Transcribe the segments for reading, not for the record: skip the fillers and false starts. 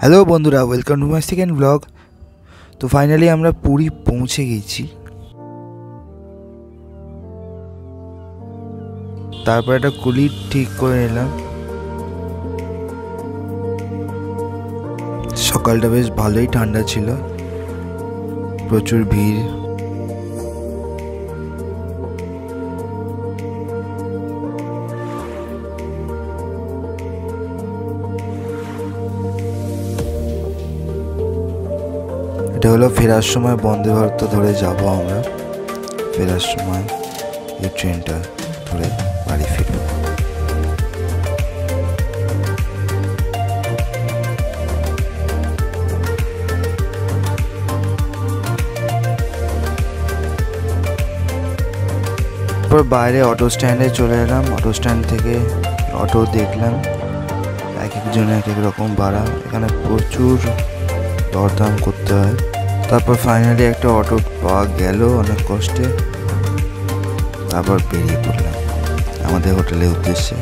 Hello বন্ধুরা, welcome to my second blog. তো finally আমরা পুরী পৌঁছে গেছি। তারপর একটা কুলি ঠিক করে নিলাম। সকালটা বেশ ভালোই ঠান্ডা ছিল, প্রচুর ভিড়। এটা হলো ফেরার সময় বন্দে ভারত ধরে যাব আমরা। ফেরার সময় এই ট্রেনটা ধরে বাড়ি ফিরব। তারপর বাইরে অটো স্ট্যান্ডে চলে এলাম। অটো স্ট্যান্ড থেকে অটো দেখলাম, এক একজনে এক এক রকম ভাড়া। এখানে প্রচুর দরদাম করতে হয়। তারপর ফাইনালি একটা অটো পাওয়া গেল অনেক কষ্টে। তারপর বেরিয়ে পড়লাম আমাদের হোটেলের উদ্দেশ্যে।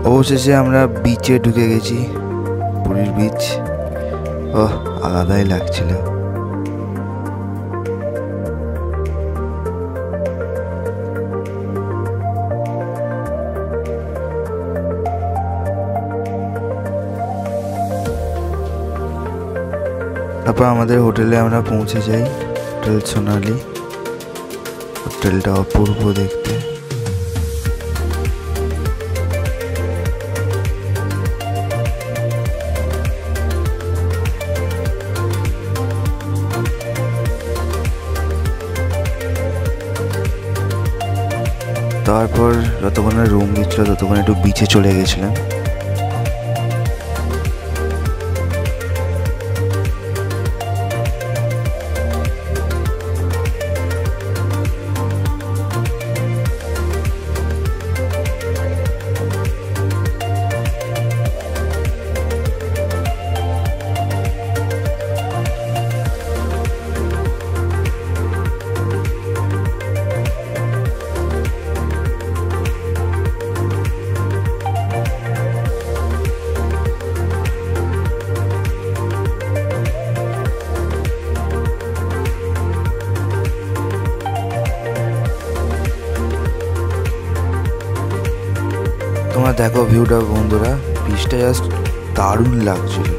অবশেষে আমরা বিচে ঢুকে গেছি। পুরীর বিচ আলাদাই লাগছিল। তারপর আমাদের হোটেলে আমরা পৌঁছে যাই, হোটেল সোনালি। হোটেলটা অপূর্ব দেখতে। তারপর যতক্ষণে রুম দিচ্ছিল ততক্ষণ একটু বিচে চলে গেছিলাম। তোমরা দেখো ভিউটা বন্ধুরা, বিচটা জাস্ট দারুণ লাগছিল।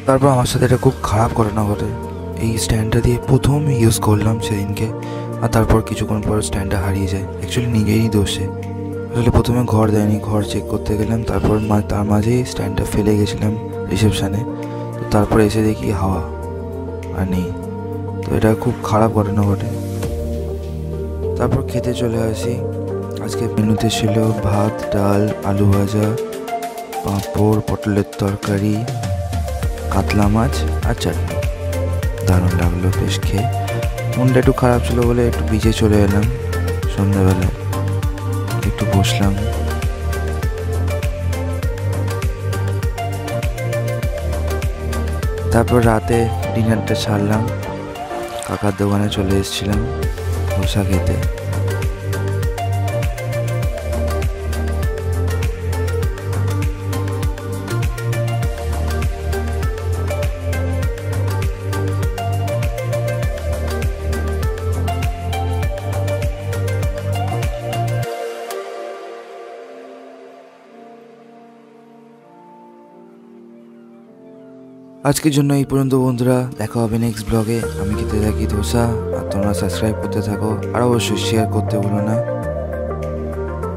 তারপর আমার সাথে এটা খুব খারাপ ঘটনা ঘটে। এই স্ট্যান্ডটা দিয়ে প্রথম ইউজ করলাম সেদিনকে, আর তারপর কিছুক্ষণ পর স্ট্যান্ডটা হারিয়ে যায়। অ্যাকচুয়ালি নিজেরই দোষে। আসলে প্রথমে ঘর দেয়নি, ঘর চেক করতে গেলাম, তারপর তার মাঝেই স্ট্যান্ডটা ফেলে গেছিলাম রিসেপশানে। তো তারপর এসে দেখি হাওয়া আর নেই। তো এটা খুব খারাপ ঘটনা ঘটে। তারপর খেতে চলে আসি। আজকে মেনুতে ছিল ভাত, ডাল, আলু ভাজা, পাঁপড়, পটলের তরকারি, কাতলা মাছ আর চাটনি। দারুণ লাগলো বেশ খেয়ে। মনটা একটু খারাপ ছিল বলে একটু বিচে চলে এলাম। সন্ধ্যাবেলায় একটু বসলাম। তারপর রাতে ডিনারটা সারলাম। কাকার দোকানে চলে এসেছিলাম ধোসা খেতে। আজকের জন্য এই পর্যন্ত বন্ধুরা, দেখা হবে নেক্সট ব্লগে। আমি খেতে থাকি ধোসা, আর তোমরা সাবস্ক্রাইব করতে থাকো, আর অবশ্যই শেয়ার করতে ভুলো না।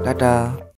টাটা।